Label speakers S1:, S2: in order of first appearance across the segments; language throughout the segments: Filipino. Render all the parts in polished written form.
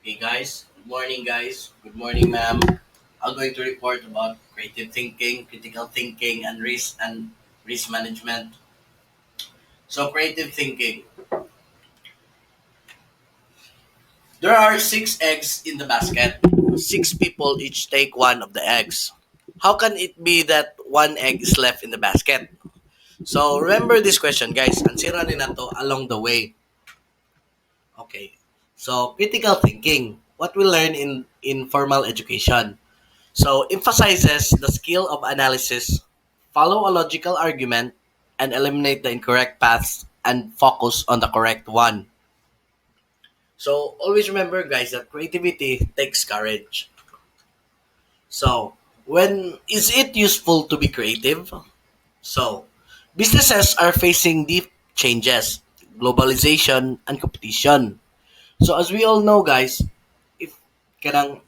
S1: Hey guys, good morning guys. Good morning ma'am. I'm going to report about creative thinking, critical thinking, and risk management. So creative thinking. There are six eggs in the basket. Six people each take one of the eggs. How can it be that one egg is left in the basket? So remember this question guys. Ansira ni na to along the way. Okay. So critical thinking. What we learn in formal education. So emphasizes the skill of analysis, follow a logical argument, and eliminate the incorrect paths and focus on the correct one. So always remember guys that creativity takes courage. So when is it useful to be creative? So businesses are facing deep changes, globalization and competition. So as we all know guys, if kanang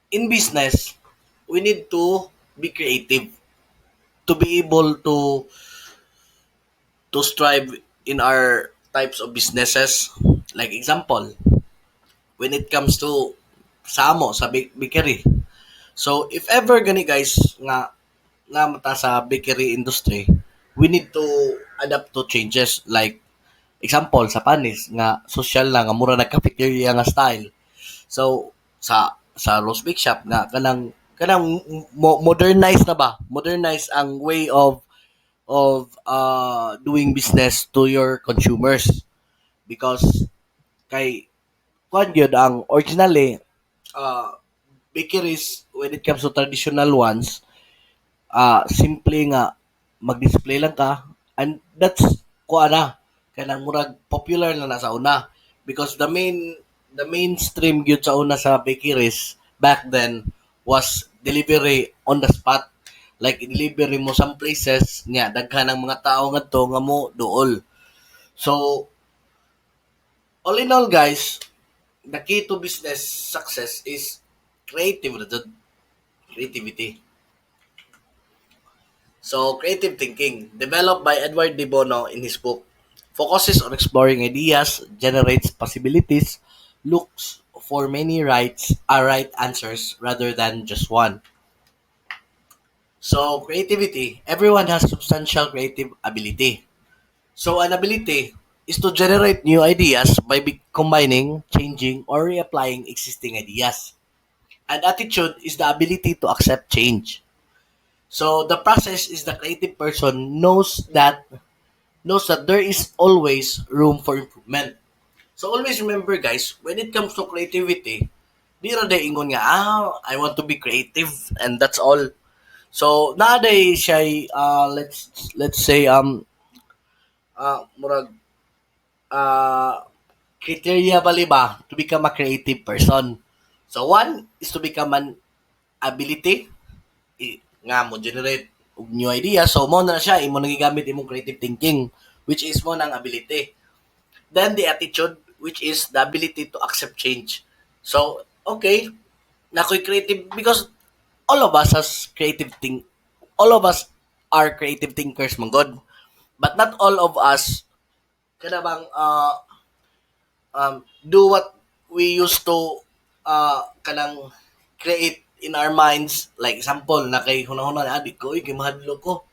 S1: in business, we need to be creative to be able to strive in our types of businesses. Like example, when it comes to samo sa bakery. So if ever gani guys nga mata sa bakery industry, we need to adapt to changes like example sa panis nga social na nga mura na cafeteria nga style. So sa roast bake shop nga kanang modernize na ba? Modernize ang way of doing business to your consumers because kay kuan gyud ang originally uh, bakeries when it comes to traditional ones simple nga mag-display lang ka and that's kuan na kanang murag popular na sa una because the mainstream gyud sa una sa bakeries back then was delivery on the spot like delivery mo some places niya daghan ang mga tao ngadto nga mo duol. So all in all guys, the key to business success is creative creativity. So, creative thinking, developed by Edward De Bono in his book, focuses on exploring ideas, generates possibilities, looks for many right answers rather than just one. So, creativity, everyone has substantial creative ability. So, an ability is to generate new ideas by combining, changing, or reapplying existing ideas. An attitude is the ability to accept change. So the process is the creative person knows that there is always room for improvement. So always remember guys, when it comes to creativity, di ra day ingon nga, I want to be creative and that's all. So nowadays siya let's say murag uh criteria bali ba to become a creative person. So one is to become an ability nga mo generate og new idea. So mo na siya imo nagigamit imong creative thinking which is mo nang ability. Then the attitude which is the ability to accept change. So okay, na ko'y creative because all of us has creative think all of us are creative thinkers man god. But not all of us kada bang do what we used to kanang create in our minds like example na kay hunahuna na adik ko kay mahadlo ko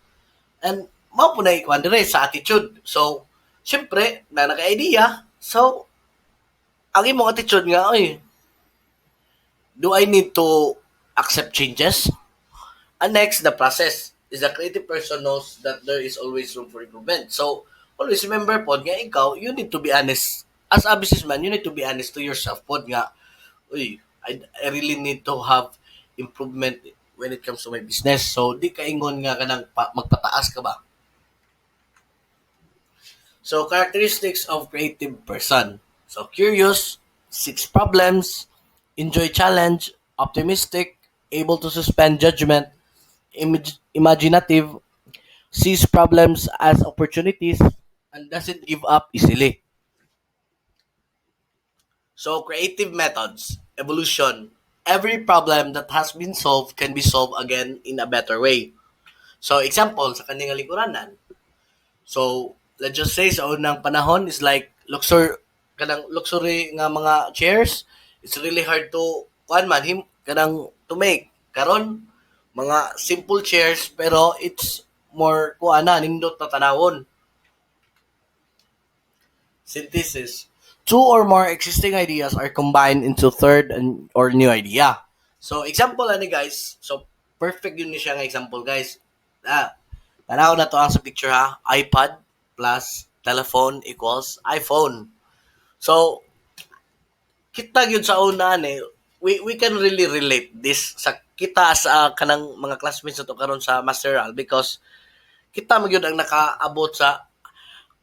S1: and mao po na ikuan dire sa attitude. So syempre na naka-idea so ang imong attitude nga oy do I need to accept changes. And next, the process is the creative person knows that there is always room for improvement. So, always remember pod nga ikaw, you need to be honest. As a businessman, you need to be honest to yourself pod nga, uy, I really need to have improvement when it comes to my business. So, di ka ingon nga kanang magpataas ka ba? So, characteristics of creative person. So, curious, seeks problems, enjoy challenge, optimistic, able to suspend judgment, imaginative, sees problems as opportunities, and doesn't give up easily. So, creative methods, evolution. Every problem that has been solved can be solved again in a better way. So, example, sa kanyang lingkuranan. So, let's just say sa unang panahon is like luxury nga mga chairs It's really hard to kuan man him kanang to make. Karon mga simple chairs pero it's more kuana nindot na tanawon. Synthesis. Two or more existing ideas are combined into third and or new idea. So example ani guys. So perfect yun ni siya nga example guys. Tanaw na to ang sa picture ha. iPad plus telephone equals iPhone. So kita gyud sa una ni we can really relate this sa kita sa kanang mga classmates nato karon sa masteral because kita magyud ang nakaabot sa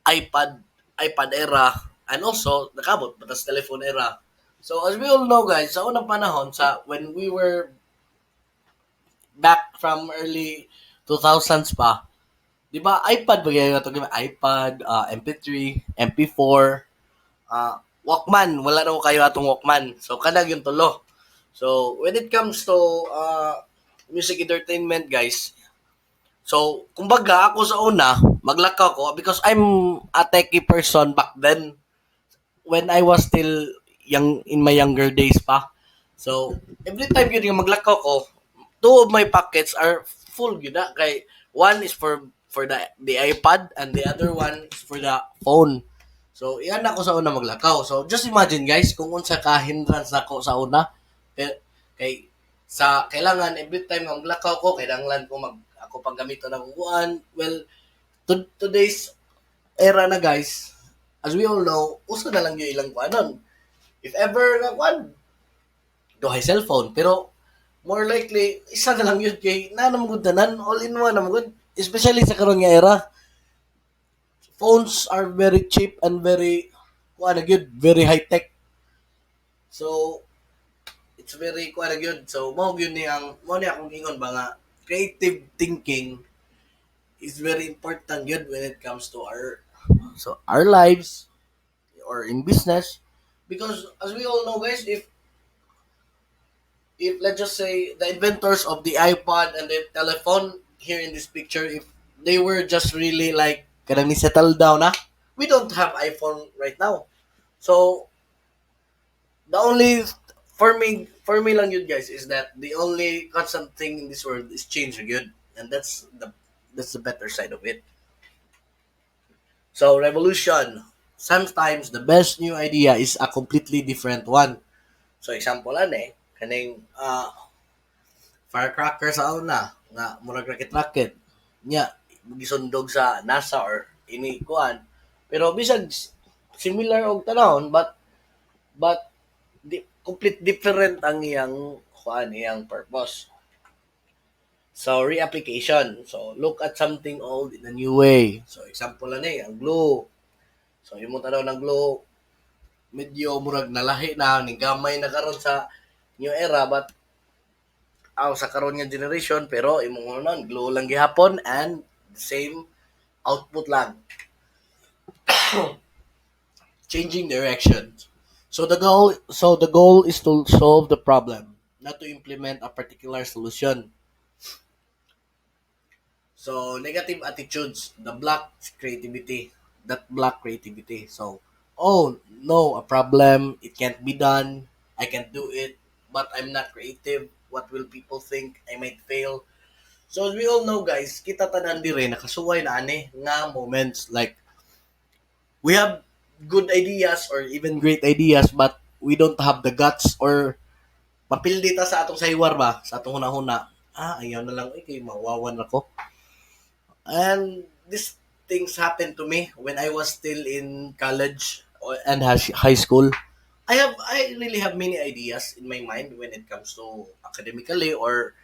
S1: iPad iPad era and also nakabot batas telephone era. So as we all know guys, sa unang panahon sa when we were back from early 2000s pa, di ba iPad ba ganyan ito? iPad, MP3, MP4, Walkman. Wala na ko kayo atong Walkman. So kanag yung tulo. So when it comes to music entertainment guys, so kumbaga ako sa una, maglakaw ko because I'm a techie person back then when I was still young in my younger days pa. So, every time yun yung maglakaw ko, two of my pockets are full yun na. Kay, one is for the iPad and the other one is for the phone. So, iyan ako sa una maglakaw. So, just imagine guys, kung unsa ka hindrance ako sa una, kay sa kailangan every time nga maglakaw ko, kailangan ko ako paggamito ng upuan. Well, today's era na guys, as we all know, uso na lang yung ilang kuanon. If ever nga kuan, duhay cellphone. Pero more likely, isa na lang yun kay nanamagod tanan, all in one namagod. Especially sa karon nga era, phones are very cheap and very kuan gyud, very high tech. So it's very kuan gyud. So mao gyud ni ang mao ni akong ingon ba nga creative thinking is very important yun when it comes to our lives or in business because as we all know guys if let's just say the inventors of the iPod and the telephone here in this picture if they were just really like kanang ni settle down we don't have iPhone right now so the only for me lang yun guys is that the only constant thing in this world is change good and that's the better side of it. So revolution. Sometimes the best new idea is a completely different one. So example kaning firecracker sa una nga murag rocket nya gisundog sa NASA or ini kuan. Pero bisag similar og tanahon but complete different ang iyang kuan iyang purpose. So reapplication. So look at something old in a new way. So example ang glue. So imo tanaw ng glue medyo murag nalahi na ning gamay na karon sa new era but sa karon nga generation pero imong unon glow lang gihapon and the same output lang. Changing direction. So the goal is to solve the problem, not to implement a particular solution. So negative attitudes, the block creativity, that block creativity. So oh no, a problem, it can't be done, I can't do it, but I'm not creative. What will people think? I might fail. So as we all know guys, kita tanan dire nakasuway na ani nga moments like we have good ideas or even great ideas but we don't have the guts or mapildi ta sa atong saywar ba sa atong hunahuna. Ayaw na lang kay mawawan ako. And these things happened to me when I was still in college and high school. I really have many ideas in my mind when it comes to academically or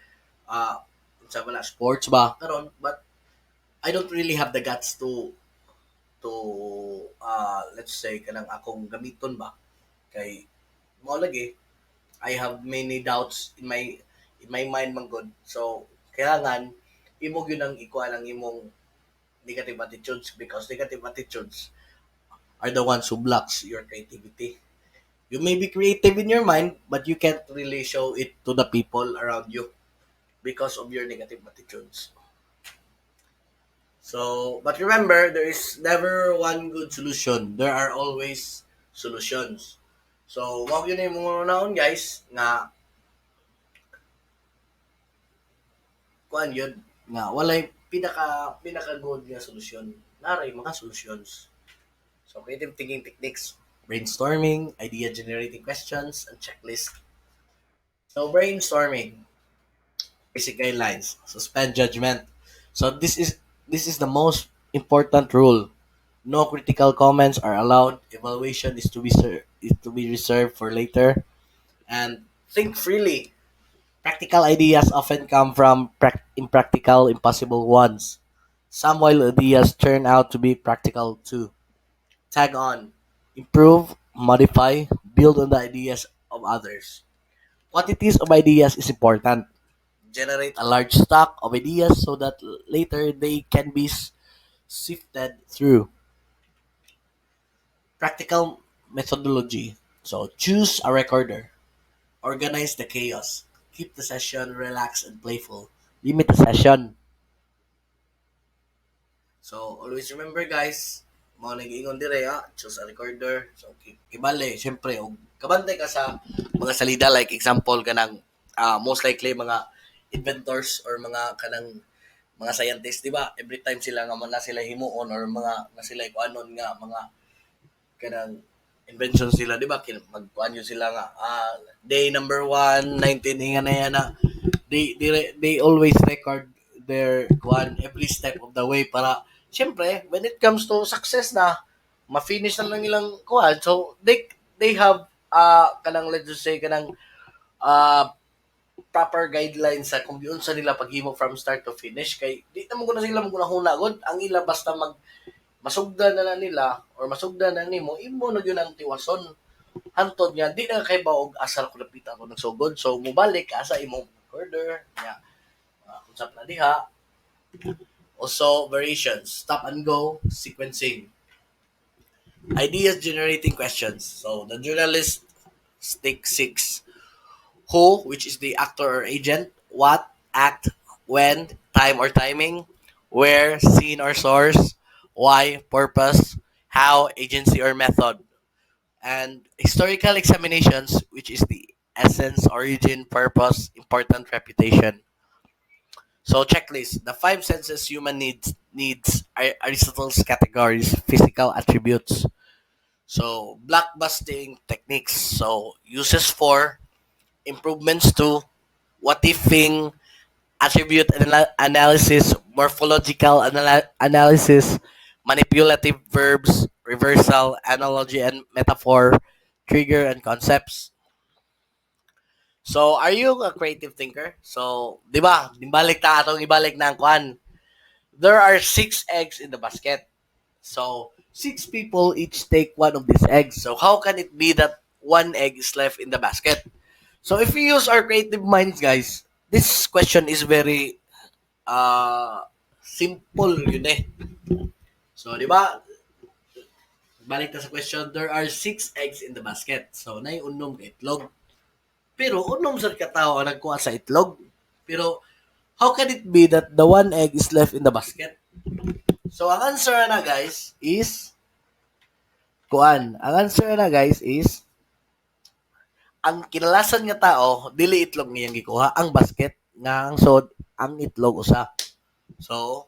S1: sa mga sports ba karon but I don't really have the guts to let's say kanang akong gamiton ba kay mo lagi I have many doubts in my mind man god so kailangan imo gyud ang ikuha lang imong negative attitudes because negative attitudes are the ones who blocks your creativity. You may be creative in your mind but you can't really show it to the people around you because of your negative attitudes. So, but remember, there is never one good solution. There are always solutions. So, wag yun yung mga naon guys, nga, kuan yun, nga, walay pinaka good nga solusyon. Naray, mga solutions. So, creative thinking techniques, brainstorming, idea generating questions, and checklist. So, brainstorming, basic guidelines, suspend judgment. So, this is the most important rule. No critical comments are allowed. Evaluation is to be reserved for later. And think freely. Practical ideas often come from impractical, impossible ones. Some wild ideas turn out to be practical too. Tag on. Improve, modify, build on the ideas of others. Quantities of ideas is important. Generate a large stock of ideas so that later they can be sifted through. Practical methodology. So choose a recorder. Organize the chaos. Keep the session relaxed and playful. Limit the session. So always remember guys, mga nag-iingon dire ha, choose a recorder. So kibale, syempre, og kabantay ka sa mga salida like example kanang most likely mga inventors or mga kanang mga scientists, di ba? Every time sila nga man na sila himuon or mga na sila kuanon nga mga kanang inventions sila, di ba? Magkuan yun sila nga day number 1, 19 nga na yan na they always record their kuan every step of the way para syempre when it comes to success na ma-finish na lang ilang kuan, so they have kanang let's just say kanang uh, proper guidelines sa kung yun sa nila paghimo from start to finish kay di na mo na sila magunahuna god ang ila basta masugdan na nila or masugdan na nimo imo na yun ang tiwason hantod nga di na kay baog asal ko napita ko nagsugod so mubalik ka sa imong recorder nya usap na diha. Also variations, stop and go sequencing, ideas generating questions. So the journalist stick six: who, which is the actor or agent, what, act, when, time or timing, where, scene or source, why, purpose, how, agency or method, and historical examinations, which is the essence, origin, purpose, important, reputation. So checklist: the five senses human needs are Aristotle's categories, physical attributes. So blockbusting techniques. So uses for improvements to what ifing, attribute analysis, morphological analysis, manipulative verbs, reversal, analogy and metaphor, trigger and concepts. So, are you a creative thinker? So, di ba? Ibalik ta atong ibalik na ang kwan. There are 6 eggs in the basket. So, 6 people each take one of these eggs. So, how can it be that one egg is left in the basket? So, if we use our creative minds, guys, this question is very simple yun eh. So, di ba? Balik na sa question, there are 6 eggs in the basket. So, naiunom ka itlog. Pero, unom sa katao ang nagkuha sa itlog. Pero, how can it be that the one egg is left in the basket? So, ang answer na guys is, ang answer na guys is, ang kinalasan nga tao, dili itlog niyang gikuha, ang basket, nga ang sod, ang itlog usa. So,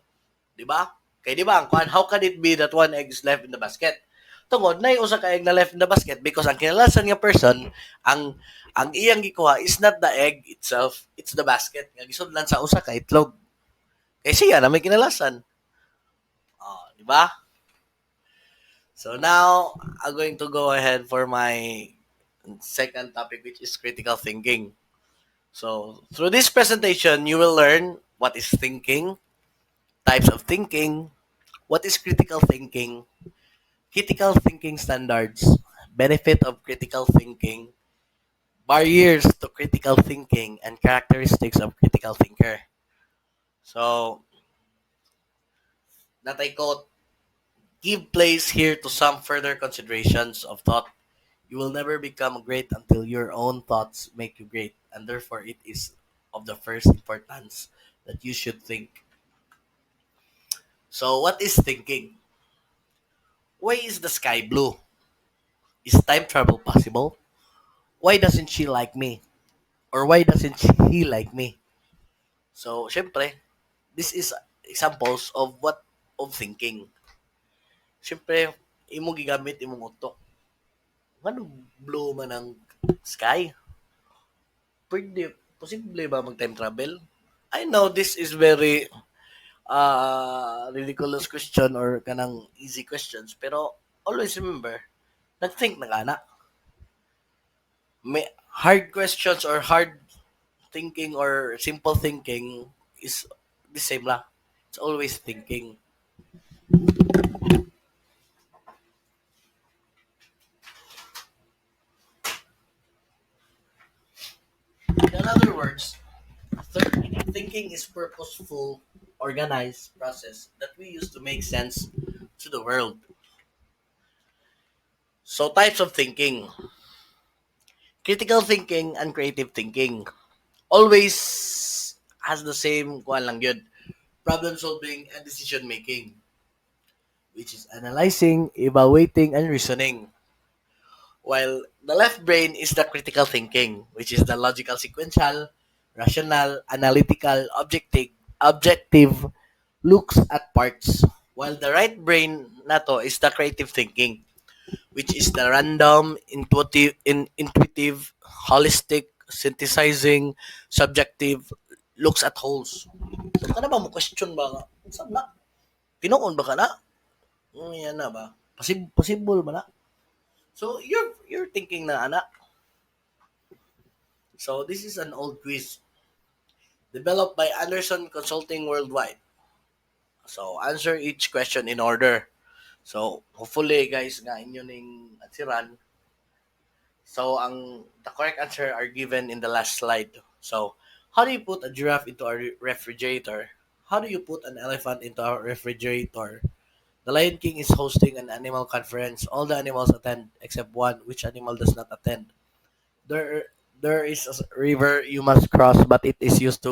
S1: di ba? Kay di ba ang kuan, how can it be that one egg is left in the basket? Tungod na usa ka egg na left in the basket because ang kinalasan nga person, ang iyang gikuha is not the egg itself, it's the basket nga gisudlan sa usa ka itlog. Kay siya na may kinalasan. Oh, di ba? So now I'm going to go ahead for my second topic, which is critical thinking. So through this presentation, you will learn what is thinking, types of thinking, what is critical thinking, critical thinking standards, benefit of critical thinking, barriers to critical thinking, and characteristics of critical thinker. So, natay quote, give place here to some further considerations of thought. You will never become great until your own thoughts make you great, and therefore it is of the first importance that you should think. So, what is thinking? Why is the sky blue? Is time travel possible? why doesn't she like me? Or why doesn't he like me? So, syempre, this is examples of what of thinking. Syempre, imo gigamit imong utok. Ano blow man ang sky? Pwede, posible ba mag-time travel? I know this is very ridiculous question or kanang easy questions, pero always remember, nag-think na kana. May hard questions or hard thinking or simple thinking is the same lah. It's always thinking. In other words, thinking is purposeful, organized process that we use to make sense to the world. So types of thinking: critical thinking and creative thinking. Always has the same kuan lang yun. Problem solving and decision making, which is analyzing, evaluating, and reasoning. While the left brain is the critical thinking, which is the logical, sequential, rational, analytical, objective looks at parts. While the right brain nato is the creative thinking, which is the random, intuitive, holistic, synthesizing, subjective, looks at wholes. So, kana ba mo question ba nga? Saan na? Tinuon ba ka na? Yan na ba? Possible ba na? So, you're thinking na, ana. So, this is an old quiz developed by Anderson Consulting Worldwide. So, answer each question in order. So, hopefully, guys, nga inyo ning atsiran. So, the correct answer are given in the last slide. So, how do you put a giraffe into a refrigerator? How do you put an elephant into a refrigerator? The Lion King is hosting an animal conference. All the animals attend except one. Which animal does not attend? There, there is a river you must cross, but it is used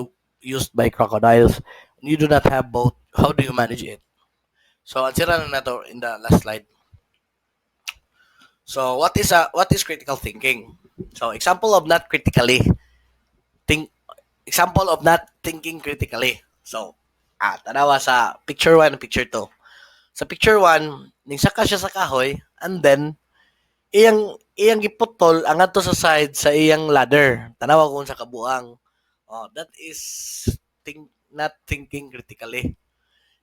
S1: by crocodiles. You do not have boat. How do you manage it? So, answer na to in the last slide. So, what is critical thinking? So, think example of not thinking critically. So, tanawa sa picture 1 and picture 2. Sa picture 1, ning saka siya sa kahoy and then iyang giputol ang ato sa side sa iyang ladder. Tanawa kung sa kabuang. Oh, that is not thinking critically.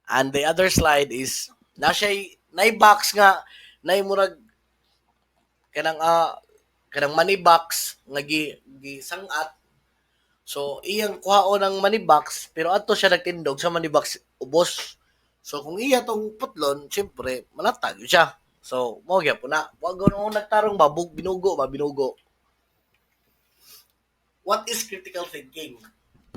S1: And the other slide is na siya nay box nga nay murag kanang kanang money box nga gi sangat. So iyang kuhaon ng money box pero adto siya nagtindog sa money box ubos. So kung iya tong putlon, siyempre malatag siya. So mo gyapon na. Wag ganoon nagtarong binugo ba binugo. What is critical thinking?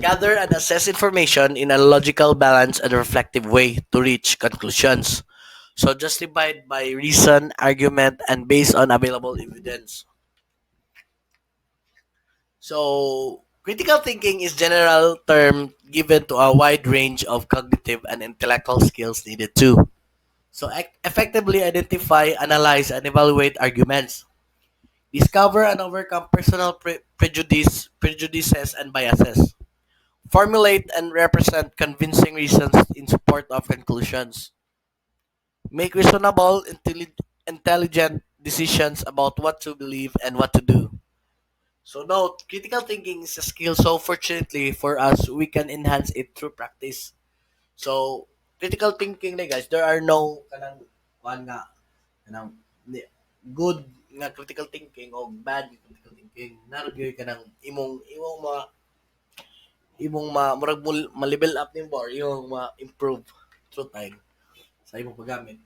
S1: Gather and assess information in a logical, balanced, and reflective way to reach conclusions. So justified by reason, argument, and based on available evidence. So critical thinking is general term given to a wide range of cognitive and intellectual skills needed to. So effectively identify, analyze, and evaluate arguments. Discover and overcome personal prejudices, and biases. Formulate and represent convincing reasons in support of conclusions. Make reasonable, intelligent decisions about what to believe and what to do. So note, critical thinking is a skill. So fortunately for us, we can enhance it through practice. So critical thinking na guys, there are no kanang kuan nga kanang good nga critical thinking o bad critical thinking. Naragyoy ka ng imong murag ma-level up nimo or yung ma-improve through time sa imong paggamit.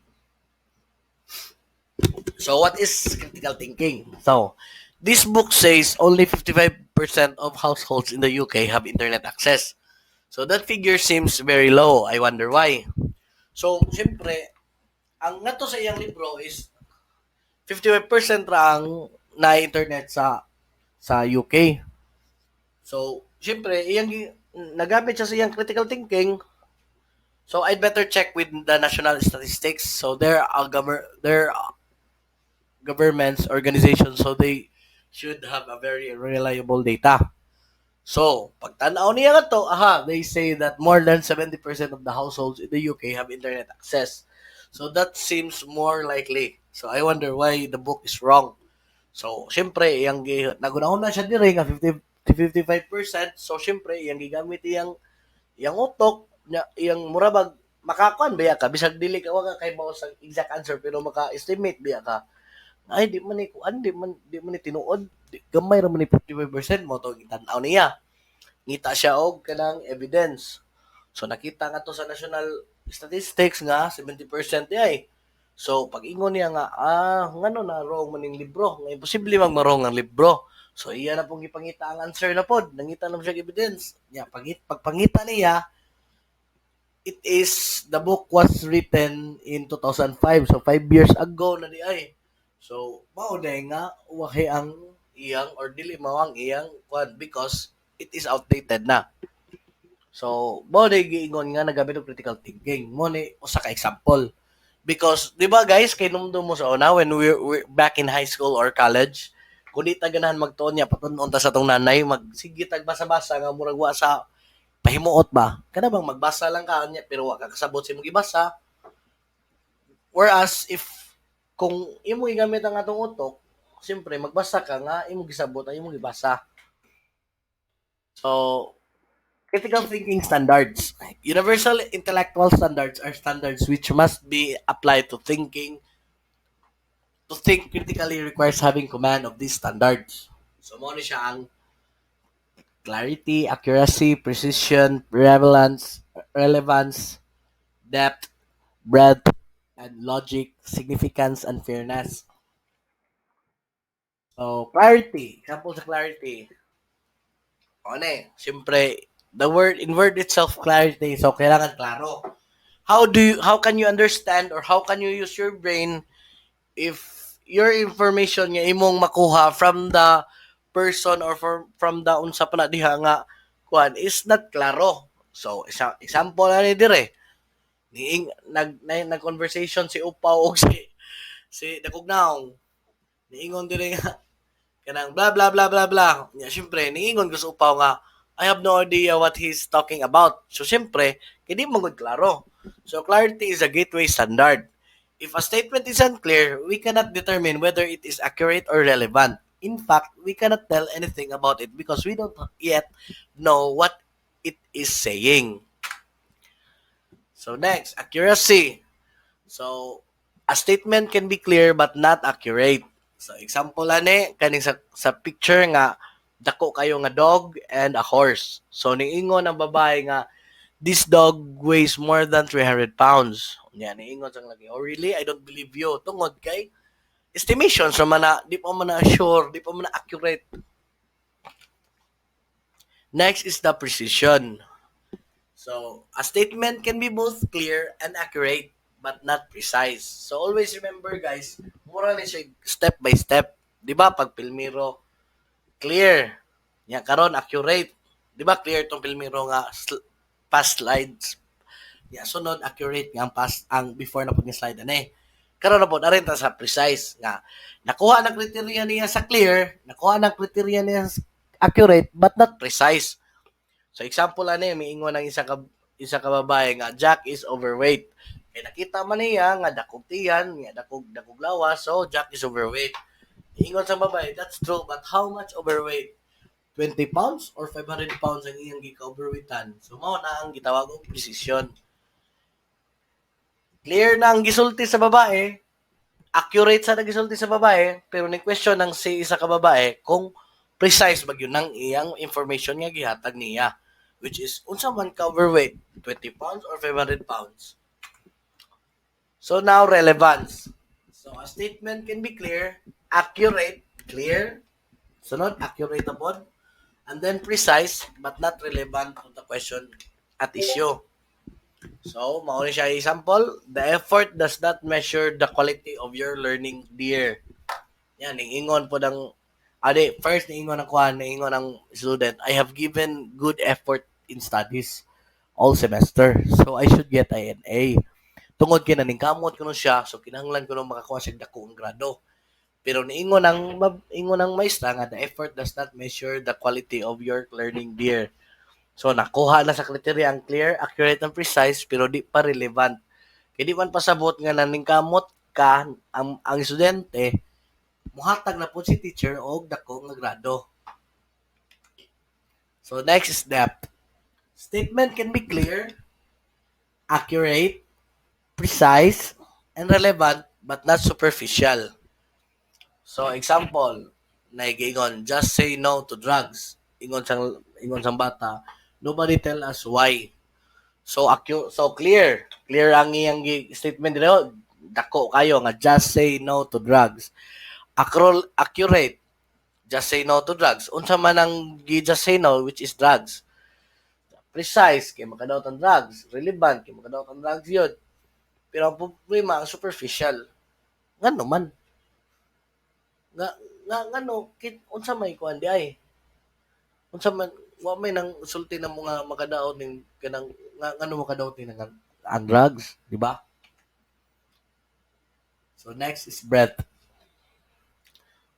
S1: So what is critical thinking? So this book says only 55% of households in the UK have internet access. So that figure seems very low. I wonder why. So siyempre, ang nato sa iyang libro is 55% ra ang na internet sa UK. So siyempre, nagamit siya sa iyang critical thinking. So I'd better check with the national statistics. So there are governments, organizations, so they should have a very reliable data. So, pag tanaw niya nga to, they say that more than 70% of the households in the UK have internet access. So, that seems more likely. So, I wonder why the book is wrong. So, syempre, nagunahon na siya dire nga 50 to 55%. So, syempre, iyang gigamit iyang utok, iyang murabag, makakuan biya ka bisag dili ka wala kay mao sa exact answer pero maka-estimate biya ka. Ay di man ni kuan, di man ni tinuod. Gamay ra man ni 55% mo to gitan-aw niya. Ngita siya og kanang evidence. So nakita nga to sa national statistics nga 70% di ay. So pag ingon niya nga ngano na wrong man ning libro, nga imposible magmarong ang libro. So iya na pong gipangita ang answer na pod, nangita na siya evidence. Nya pagpangita niya, it is the book was written in 2005, so 5 years ago na di ay. So mao day nga wahi ang iyang or dili mao ang iyang kwan because it is outdated na. So mo day giingon nga nagamit og critical thinking. Mo ni usa ka example. Because, di ba guys, kay numdum mo sa una, when we're back in high school or college, kung di ta ganahan magtuon niya, patunon ta sa tong nanay, sige tag basa-basa, nga murag wa sa pahimuot ba? Kana bang magbasa lang ka niya, pero wa ka kasabot sa imong gibasa. Whereas, if kung imo gigamit ang atong utok, siyempre, magbasa ka nga, imo gisabot, ang imo gibasa. So, critical thinking standards. Universal intellectual standards are standards which must be applied to thinking. To think critically requires having command of these standards. So, mo ni siya ang clarity, accuracy, precision, relevance, depth, breadth, and logic, significance, and fairness. So, clarity. Example sa clarity. Siyempre, in word itself, clarity. So, kailangan klaro. How can you understand or how can you use your brain if your information nga imong makuha from the person or from the unsa pa na diha nga kuan is not klaro. So, example na ni dire. Nag conversation si Upaw og si Dakugnaong. Niingon dire nga kanang blah blah blah blah blah. Nya syempre niingon ko sa Upaw nga I have no idea what he's talking about. So syempre, hindi mo gud klaro. So clarity is a gateway standard. If a statement is unclear, we cannot determine whether it is accurate or relevant. In fact, we cannot tell anything about it because we don't yet know what it is saying. So next, accuracy. So, a statement can be clear but not accurate. So, example ani kaning sa picture nga dako kayo nga dog and a horse. So, niingon ang babae nga this dog weighs more than 300 pounds. Yan, niingon sang lagi. Oh, really? I don't believe you. Tungod kay estimation so di pa man na sure, di pa man na accurate. Next is the precision. So, a statement can be both clear and accurate but not precise. So, always remember guys, mura ni siya step by step. Di ba? Pag pilmiro, clear. Yan, karon accurate. Di ba? Clear tong pilmiro nga past slides. Yan, sunod, accurate nga ang before na po ni slide. Karon na po, narin ta sa precise. Nga, nakuha ng kriteria niya sa clear, nakuha ng kriteria niya sa accurate but not precise. So example may ingon ng isa ka babae nga Jack is overweight. Kay nakita man niya nga dakog tiyan, nga dakog lawas, so Jack is overweight. Ingon sa babae, that's true, but how much overweight? 20 pounds or 500 pounds ang iyang gika-overweightan. So mao na ang gitawag og precision. Clear na ang gisulti sa babae, accurate sa nagisulti sa babae, pero ni question ng si isa ka babae kung precise ba yun ang iyang information nga gihatag niya, which is unsa man ka overweight, 20 pounds or 500 pounds. So now relevance. So a statement can be clear, accurate, clear, sunod accurate upon, and then precise but not relevant to the question at issue. So, mauni siya example, the effort does not measure the quality of your learning, dear. Yan, ingon po ng first niingon ang kuan, niingon ang student, I have given good effort in studies all semester. So I should get an A. Tungod kay naning kamot kuno siya, so kinahanglan ko nang makakuha siya dako ang grado. Pero ingon ng maestra nga the effort does not measure the quality of your learning dear. So nakuha na sa kriteriya ang clear, accurate, and precise pero di pa relevant. Kaya di man pasabot nga naningkamot ka ang estudyante, muhatag na po si teacher og dako nga grado. So next is depth. Statement can be clear, accurate, precise, and relevant but not superficial. So example, naigingon, just say no to drugs. Ingon sang bata, nobody tell us why. So clear. Clear ang iyang statement dito. Dako kayo nga just say no to drugs. Accurate. Just say no to drugs. Unsa man ang just say no which is drugs. Precise kay makadaot ang drugs. Relevant kay makadaot ang drugs yun. Pero ang problema ang superficial. Ngano man. Ngano unsa may kuan di ay. Unsa man wa may nang sulti na mga makadaot ning kanang ngano makadaot ning ang drugs, di ba? So next is breadth.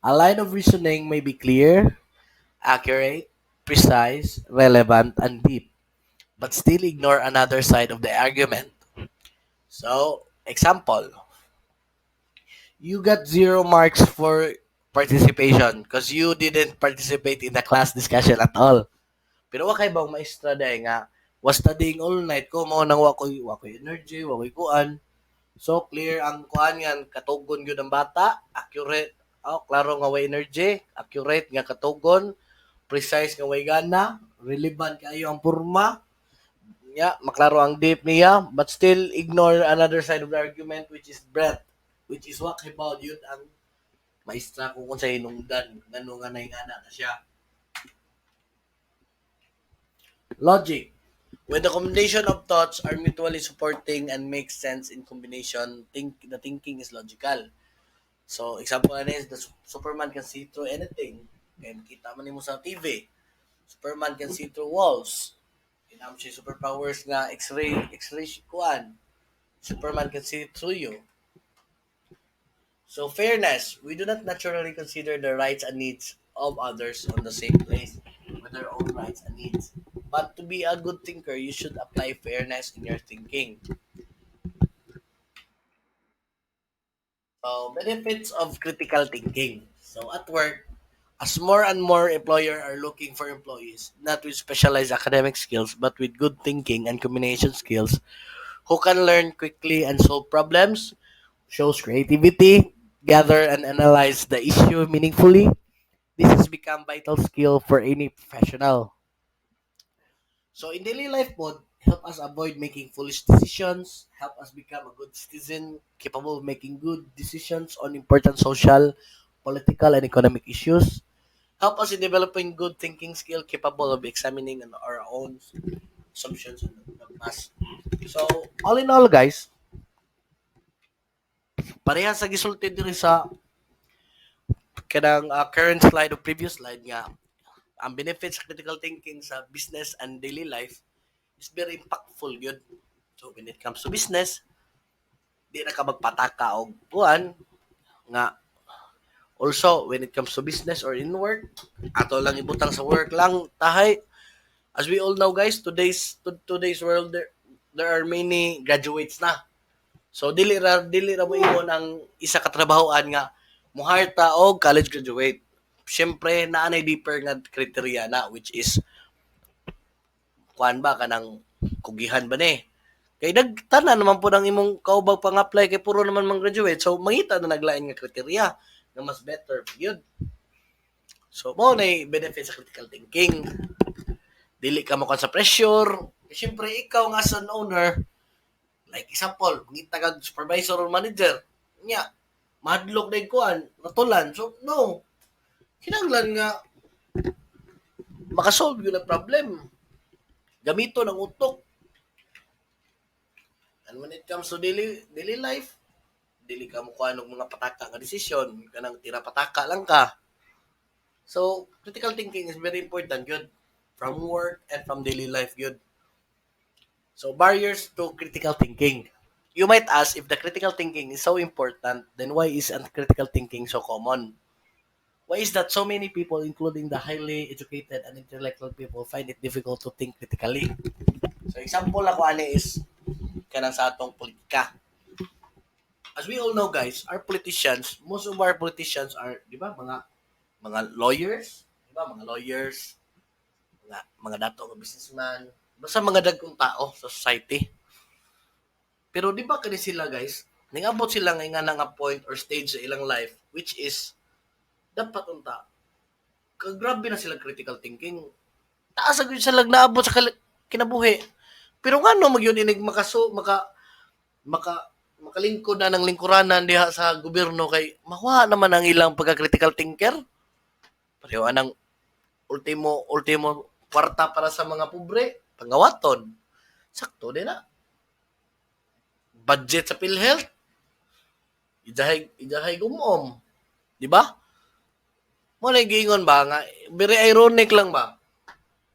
S1: A line of reasoning may be clear, accurate, precise, relevant, and deep, but still ignore another side of the argument. So, example, you got 0 marks for participation because you didn't participate in the class discussion at all. Pero wa kay bang maestra day nga was studying all night ko mao nang wa koy energy, wa koy kuan. So clear ang kuan yan, katugon gyud ang bata, accurate, klaro nga way energy, accurate nga katugon, precise nga way gana, relevant kayo ang porma, maklaro ang deep niya, but still ignore another side of the argument which is breadth, which is what about yun ang maestra kung sa hinungdan, ngano nga naingana na siya. Logic. When the combination of thoughts are mutually supporting and make sense in combination, the thinking is logical. So, example is the Superman can see through anything. Kaya kita man mo sa TV. Superman can see through walls. Inam siya superpowers nga X-ray kuan. Superman can see through you. So, fairness. We do not naturally consider the rights and needs of others on the same place with their own rights and needs. But to be a good thinker, you should apply fairness in your thinking. So, benefits of critical thinking. So, at work, as more and more employers are looking for employees, not with specialized academic skills, but with good thinking and communication skills, who can learn quickly and solve problems, shows creativity, gather and analyze the issue meaningfully. This has become vital skill for any professional. So in daily life mode, help us avoid making foolish decisions, help us become a good citizen, capable of making good decisions on important social, political, and economic issues. Help us in developing good thinking skill, capable of examining our own assumptions and the past. So, all in all, guys, parehas sa gisulti diri sa kanang current slide o previous slide nga ang benefits sa critical thinking sa business and daily life is very impactful yun. So when it comes to business, di na ka magpataka og buwan nga also when it comes to business or in work, ato lang ibutang sa work lang tahay. As we all know guys, today's world there are many graduates na. So dili ra mo ingon ang isa ka trabahoan nga muhire ta og college graduate. Siyempre naanay deeper nga criteria na which is kuan ba kanang kugihan ba ni? Kay nagtanan naman po ng imong kaubag pang-apply kay puro naman mang graduate. So mangita na naglain nga kriteria nga mas better yun. So mo na benefit sa critical thinking. Dili ka mo sa pressure. Siyempre ikaw nga as an owner, like example, ngita kag supervisor or manager, nya madlok na kuan, natulan. So no. Kinahanglan nga makasolve yun ang problem. Gamito ng utok. And when it comes to daily life, dili ka mo kuha ng mga pataka nga desisyon, kanang tira pataka lang ka. So, critical thinking is very important, good. From work and from daily life, good. So, barriers to critical thinking. you might ask, if the critical thinking is so important, then why is critical thinking so common? Why is that so many people, including the highly educated and intellectual people, find it difficult to think critically? So example ako ani is kanang sa atong politika. As we all know guys, our politicians, most of our politicians are, di ba, mga lawyers, di ba, mga lawyers, mga dato nga businessman, basta mga dagkong tao sa society. Pero di ba kani sila guys, ningabot sila nga nga point or stage sa ilang life which is dapat unta grabe na sila critical thinking. Taas agad sila naabot sa kinabuhi. Pero ngano magyud inig maka makalingkod na ng lingkuranan diha sa gobyerno kay makuha naman ang ilang pagka-critical thinker. Pareho anang ultimo kwarta para sa mga pobre, pangawaton. Sakto din na. Budget sa PhilHealth, idahay gumom. Di ba? Mo na giingon ba nga, very ironic lang ba?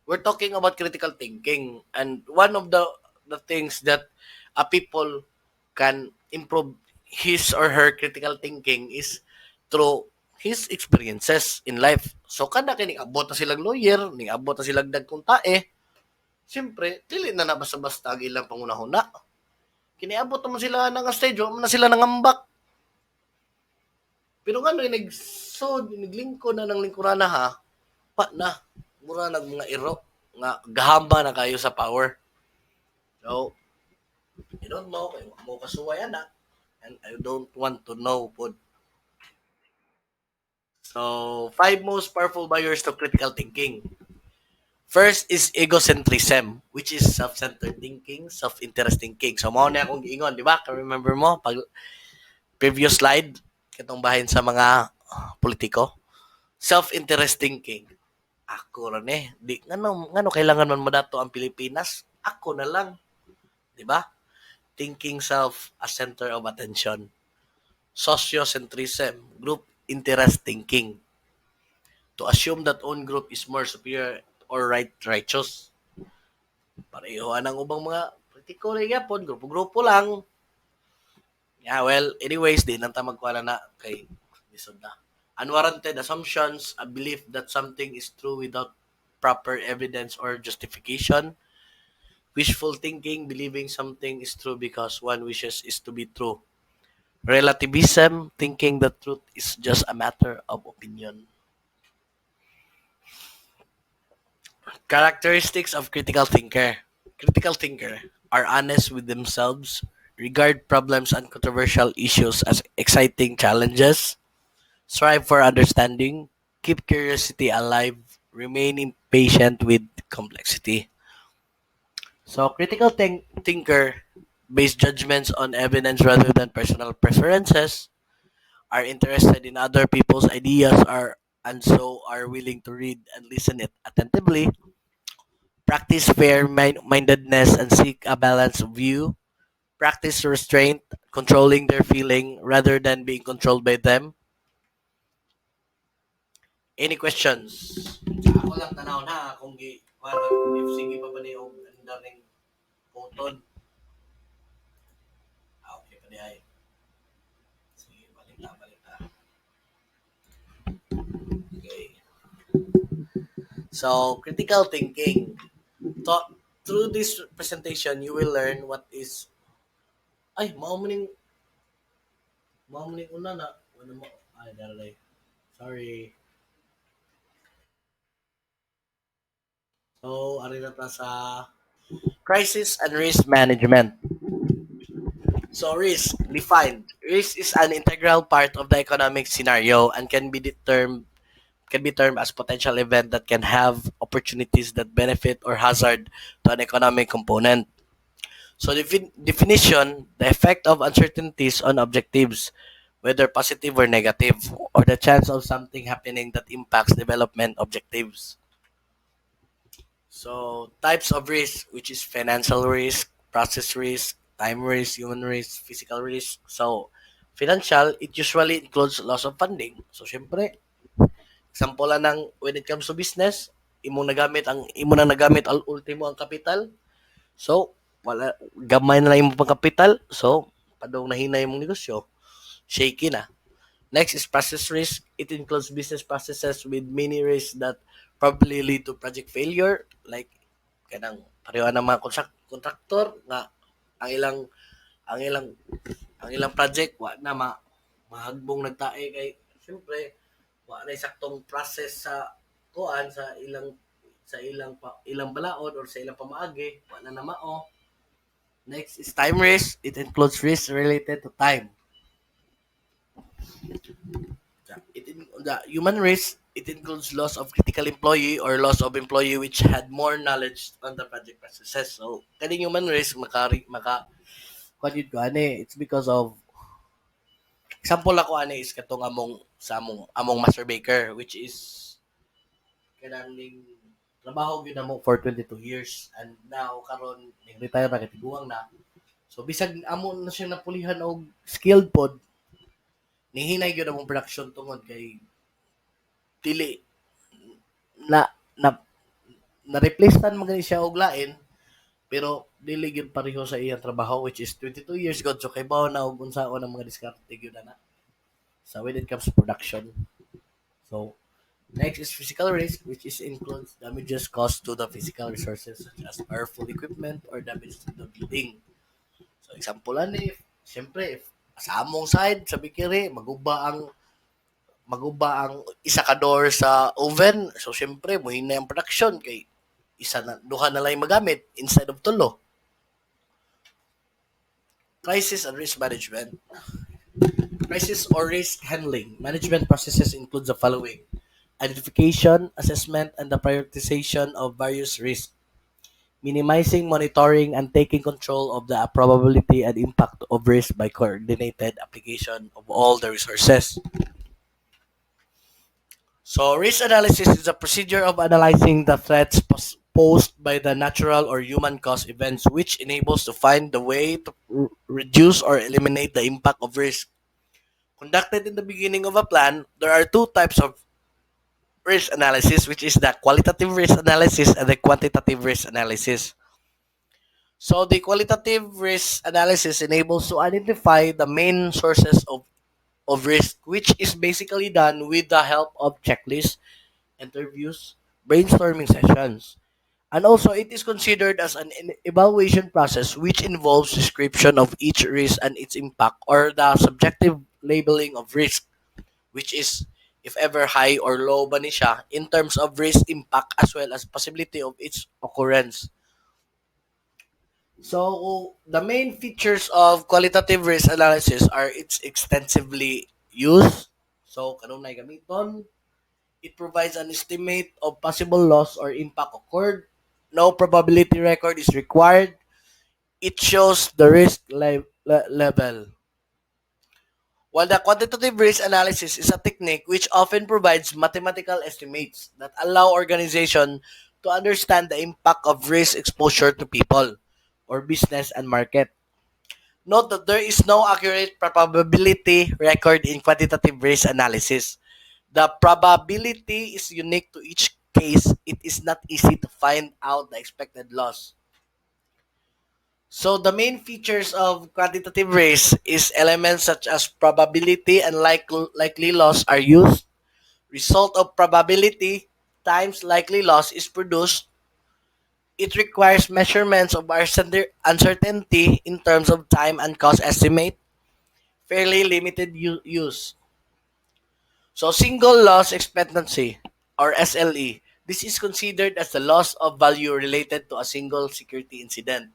S1: We're talking about critical thinking, and one of the things that a people can improve his or her critical thinking is through his experiences in life. So kada kini abot na silang lawyer, ning abot na silang dagkong tae, siyempre dili na na basta-basta ang ilang pangunahuna. Kiniabot naman sila ng stage, na sila nangambak. Pero nga no, naglingko na ng lingkurana ha, pa na, mura nag mga iro, nga gahamba na kayo sa power. So, I don't know, kay mo kasuway na, and I don't want to know po. So, 5 most powerful barriers to critical thinking. First is egocentrism, which is self-centered thinking, self-interest thinking. So, mao na akong giingon, di ba? Remember mo, pag previous slide, kitong bahin sa mga politiko, self-interest thinking. Ako ron eh. Di, ngano kailangan man madato ang Pilipinas? Ako na lang. Di ba? Thinking self as center of attention. Sociocentrism, group interest thinking. To assume that own group is more superior or righteous. Pareho ang ubang mga politiko rin yapon, grupo-grupo lang. Yeah, well, anyways, di nang magkuha na kay lisod na. Unwarranted assumptions, a belief that something is true without proper evidence or justification. Wishful thinking, believing something is true because one wishes is to be true. Relativism, thinking the truth is just a matter of opinion. Characteristics of critical thinker. Critical thinker are honest with themselves, regard problems and controversial issues as exciting challenges, strive for understanding, keep curiosity alive, remain impatient with complexity. So, critical thinker base judgments on evidence rather than personal preferences, are interested in other people's ideas are and so are willing to read and listen it attentively, practice fair-mindedness and seek a balanced view, practice restraint, controlling their feeling rather than being controlled by them. Any questions? Ako lang tanaw na kung if sige pa ba niyo ang daming photon. Okay pa niya. Sige, balik ta. Okay. So, critical thinking. Through this presentation, you will learn what is maumaning una na. Ano mo? Daray. Sorry. So, ari na ta sa crisis and risk management. So, risk defined. Risk is an integral part of the economic scenario and can be termed as potential event that can have opportunities that benefit or hazard to an economic component. So, definition, the effect of uncertainties on objectives, whether positive or negative, or the chance of something happening that impacts development objectives. So, types of risk, which is financial risk, process risk, time risk, human risk, physical risk. So, financial, it usually includes loss of funding. So, syempre, example lang ng when it comes to business, imo na nagamit al ultimo ang kapital. So, wala gamay na lang imong pang kapital. So, kadong nahinay mong negosyo, shaky na. Next is process risk. It includes business processes with many risks that probably lead to project failure, like kanang pareho ng mga contractor nga ang ilang ang ilang ang ilang project wa na mahagbong nagtae kay siyempre wa na saktong process sa kuan sa ilang balaod or sa ilang pamaagi wa na namao. Next is time risk. It includes risks related to time. The human risk, it includes loss of critical employee or loss of employee which had more knowledge on the project processes. So, kaning human risk, kung yun ko, it's because of, example ako, is katong among master baker, which is, kananing trabaho yun mo for 22 years. And now, karon retire na, katiguang na. So, bisag amo na siya napulihan og skilled pod, nihinay yun among production tungod kay dili na na na-replace tan magani siya og lain pero dili gyud pareho sa iyang trabaho which is 22 years god so kay bawo na og unsaon ang mga diskarte gyud na so when it comes to production. So next is physical risk which is includes damages caused to the physical resources such as powerful equipment or damage to the building. So example ani siyempre if sa among side sa bikiri maguba ang isa ka door sa oven. So, syempre, muhin na yung production kay isa na, duha na lang yung magamit instead of tulo. Crisis and risk management. Crisis or risk handling. Management processes include the following. Identification, assessment, and the prioritization of various risks. Minimizing, monitoring, and taking control of the probability and impact of risk by coordinated application of all the resources. So, risk analysis is a procedure of analyzing the threats posed by the natural or human cause events, which enables to find the way to reduce or eliminate the impact of risk. Conducted in the beginning of a plan, there are two types of risk analysis, which is the qualitative risk analysis and the quantitative risk analysis. So, the qualitative risk analysis enables to identify the main sources of risk, which is basically done with the help of checklists, interviews, brainstorming sessions. And also, it is considered as an evaluation process which involves description of each risk and its impact or the subjective labeling of risk, which is if ever high or low ba ni siya in terms of risk impact as well as possibility of its occurrence. So, the main features of qualitative risk analysis are it's extensively used. So, kanunay gamiton, it provides an estimate of possible loss or impact occurred. No probability record is required. It shows the risk level. While the quantitative risk analysis is a technique which often provides mathematical estimates that allow organization to understand the impact of risk exposure to people or business and market. Note that there is no accurate probability record in quantitative risk analysis. The probability is unique to each case. It is not easy to find out the expected loss. So the main features of quantitative risk is elements such as probability and likely loss are used. Result of probability times likely loss is produced. It requires measurements of uncertainty in terms of time and cost estimate. Fairly limited use. So single loss expectancy or SLE. This is considered as the loss of value related to a single security incident.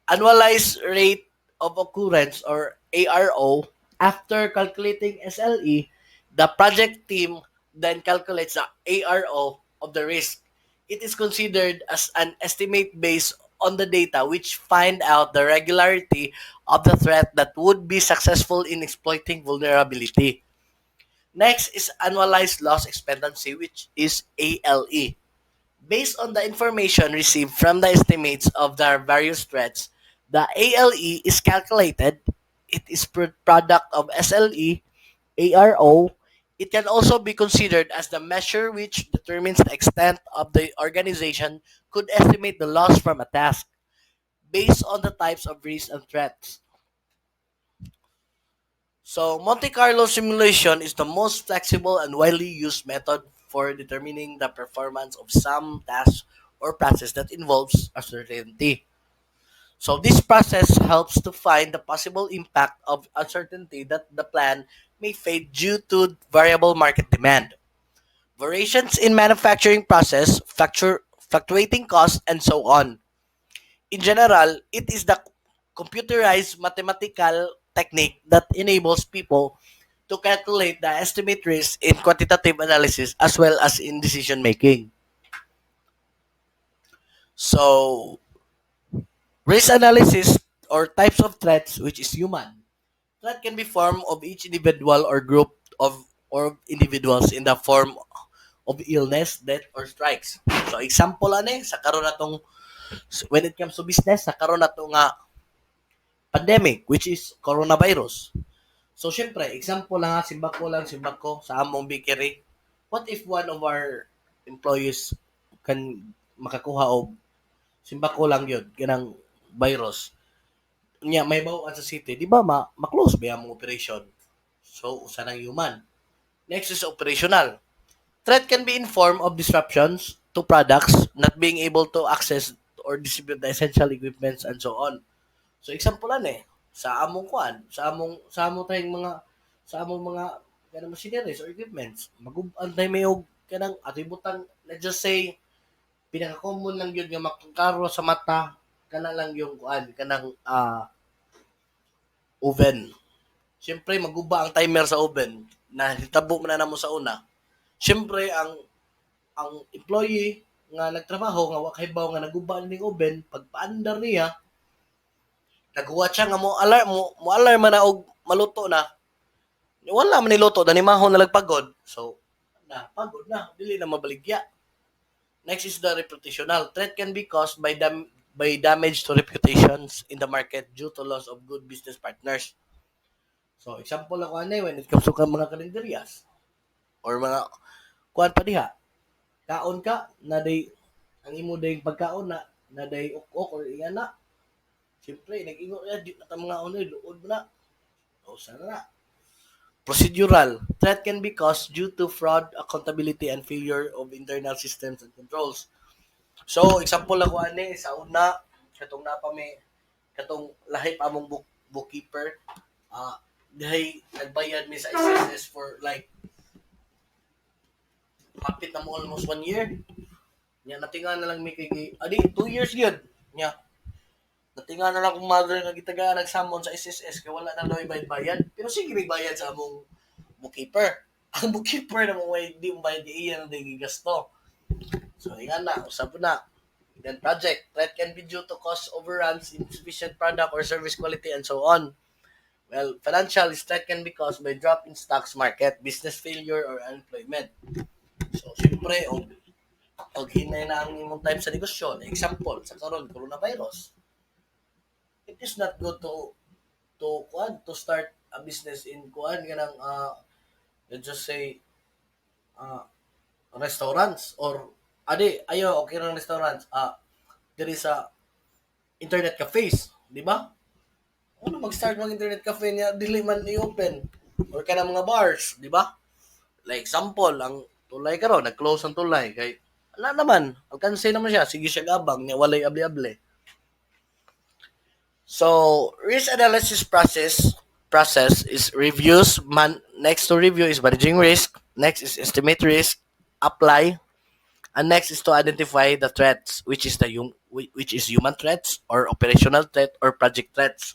S1: Annualized rate of occurrence or ARO. After calculating SLE, the project team then calculates the ARO of the risk. It is considered as an estimate based on the data which find out the regularity of the threat that would be successful in exploiting vulnerability. Next is annualized loss expectancy, which is ALE. Based on the information received from the estimates of the various threats, the ALE is calculated. It is product of SLE, ARO. It can also be considered as the measure which determines the extent of the organization could estimate the loss from a task based on the types of risks and threats. So, Monte Carlo simulation is the most flexible and widely used method for determining the performance of some task or process that involves uncertainty. So, this process helps to find the possible impact of uncertainty that the plan may face due to variable market demand, variations in manufacturing process, fluctuating costs, and so on. In general, it is the computerized mathematical technique that enables people to calculate the estimate risk in quantitative analysis as well as in decision making. So, risk analysis or types of threats, which is human. Threat can be formed of each individual or group of or individuals in the form of illness, death, or strikes. So, example ani sa karon natong when it comes to business, sa karon nato nga pandemic, which is coronavirus. So, syempre, example lang, simbak ko sa among bakery. What if one of our employees kan makakuha og simbak ko lang yun, kanang virus. Nya, may bawaan sa city, di ba ma-close ba yung operation? So, usa ng human. Next is operational. Threat can be in form of disruptions to products, not being able to access or distribute the essential equipments and so on. So example lan sa among kuan, sa among mga kanang machineries or equipments, magub-an tayo may og kanang atibutang let's just say pinaka-common lang yun nga makakaro sa mata kana lang yung kuan kanang oven. Siyempre maguba ang timer sa oven na hitabo man na mo sa una. Siyempre ang employee nga nagtrabaho nga wa kay baw nga naguba ning oven pagpaandar niya naghuwat siya nga mo alarm man na og maluto na. Wala man niluto na ni mahon na lagpagod. So na pagod na dili na mabaligya. Next is the reputational. Threat can be caused by damage to reputations in the market due to loss of good business partners. So example ako ani when it comes to mga kalendaryas or mga kuan pa diha. Kaon ka na day ang imo day pagkaon na day ok or iyana. Siyempre nag-ingo ya di na mga unoy luod mo na. O sana na. Procedural. Threat can be caused due to fraud, accountability, and failure of internal systems and controls. So, example ako ani sa una, katong napa may katong lahi pa among bookkeeper, dihay nagbayad mi sa SSS for like hapit na mo almost 1 year. Nya natinga na lang mi kay adi 2 years gyud. Nya natinga na lang kung mother nga gitagaan nagsamon sa SSS kay wala na daw bayad. Pero sige may bayad sa among bookkeeper. Ang bookkeeper na mo way di mo bayad di iya na di gasto. So, yan na, usap na. Then project, threat can be due to cost overruns, insufficient product or service quality, and so on. Well, financial threat can be caused by drop in stocks market, business failure, or unemployment. So, siyempre, og hinay na ang imong time sa negosyo. Example, sa karon coronavirus. It is not good to start a business in kuan ganang let's just say uh, restaurants or adi ayo okay ng restaurants diri sa internet cafes di ba ano mag-start ng internet cafe niya dili man i-open or kana mga bars di ba like example ang tulay karon nag-close ang tulay kay wala naman alkanse naman siya sige siya gabang niya walay abli-abli so risk analysis process is reviews next to review is managing risk next is estimate risk apply. And next is to identify the threats, which is human threats or operational threat or project threats.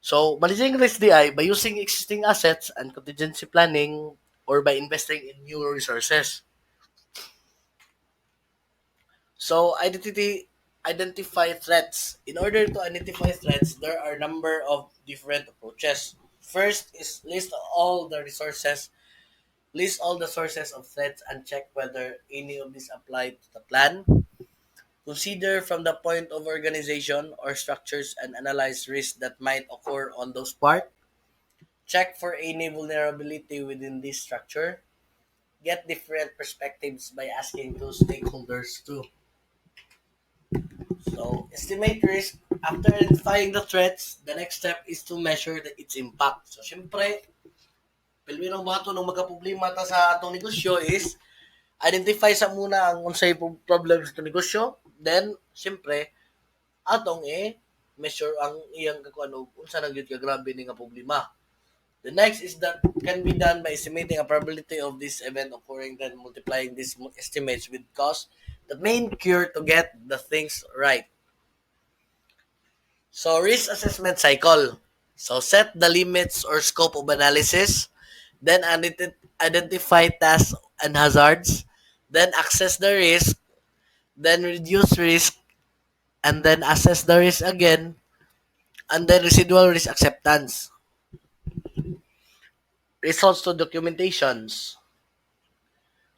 S1: So, managing risk DI by using existing assets and contingency planning or by investing in new resources. So, identify threats. In order to identify threats, there are a number of different approaches. First is list all the sources of threats and check whether any of these apply to the plan. Consider from the point of organization or structures and analyze risks that might occur on those parts. Check for any vulnerability within this structure. Get different perspectives by asking those stakeholders too. So, estimate risk. After identifying the threats, the next step is to measure its impact. So, syempre, pilmi mga to nung magka-problema ta sa atong negosyo is identify sa muna ang unsay problems sa negosyo. Then, syempre, atong measure ang iyang ano, unsa na gyud ka grabe ni nga problema. The next is that can be done by estimating a probability of this event occurring, then multiplying these estimates with cost. The main cure to get the things right. So, risk assessment cycle. So, set the limits or scope of analysis, then identify tasks and hazards, then assess the risk, then reduce risk, and then assess the risk again, and then residual risk acceptance. Results to documentations.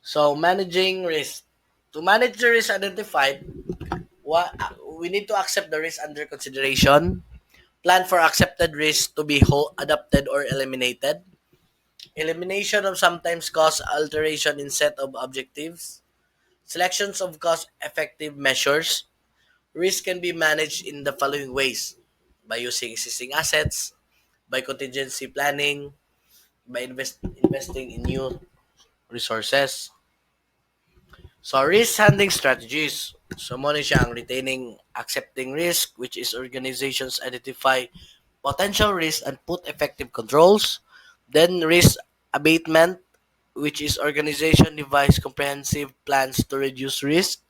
S1: So, managing risk. To manage the risk identified, we need to accept the risk under consideration, plan for accepted risk to be adopted or eliminated, elimination of sometimes cause alteration in set of objectives, selections of cost-effective measures. Risk can be managed in the following ways: by using existing assets, by contingency planning, by investing in new resources. So, risk handling strategies. So, muna siya ang retaining, accepting risk, which is organizations identify potential risk and put effective controls. Then, risk abatement, which is organization devise comprehensive plans to reduce risk.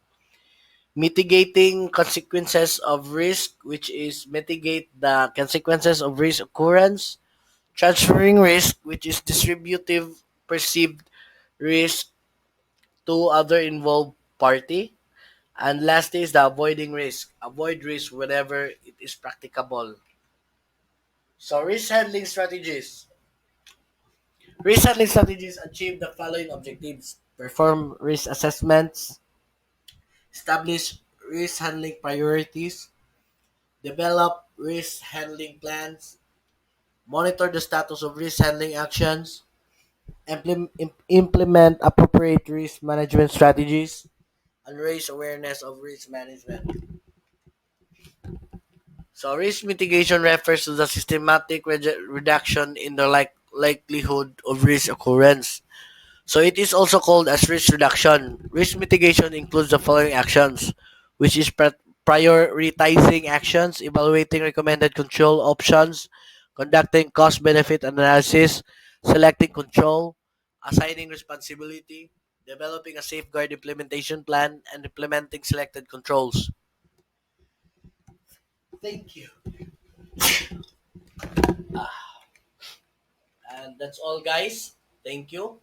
S1: Mitigating consequences of risk, which is mitigate the consequences of risk occurrence. Transferring risk, which is distributive perceived risk to other involved party. And lastly is the avoiding risk. Avoid risk whenever it is practicable. So risk handling strategies. Risk handling strategies achieve the following objectives: perform risk assessments, establish risk handling priorities, develop risk handling plans, monitor the status of risk handling actions, implement appropriate risk management strategies, and raise awareness of risk management. So risk mitigation refers to the systematic reduction in the likelihood of risk occurrence. So it is also called as risk reduction. Risk mitigation includes the following actions, which is prioritizing actions, evaluating recommended control options, conducting cost-benefit analysis, selecting control, assigning responsibility, developing a safeguard implementation plan, and implementing selected controls. Thank you. And that's all, guys. Thank you.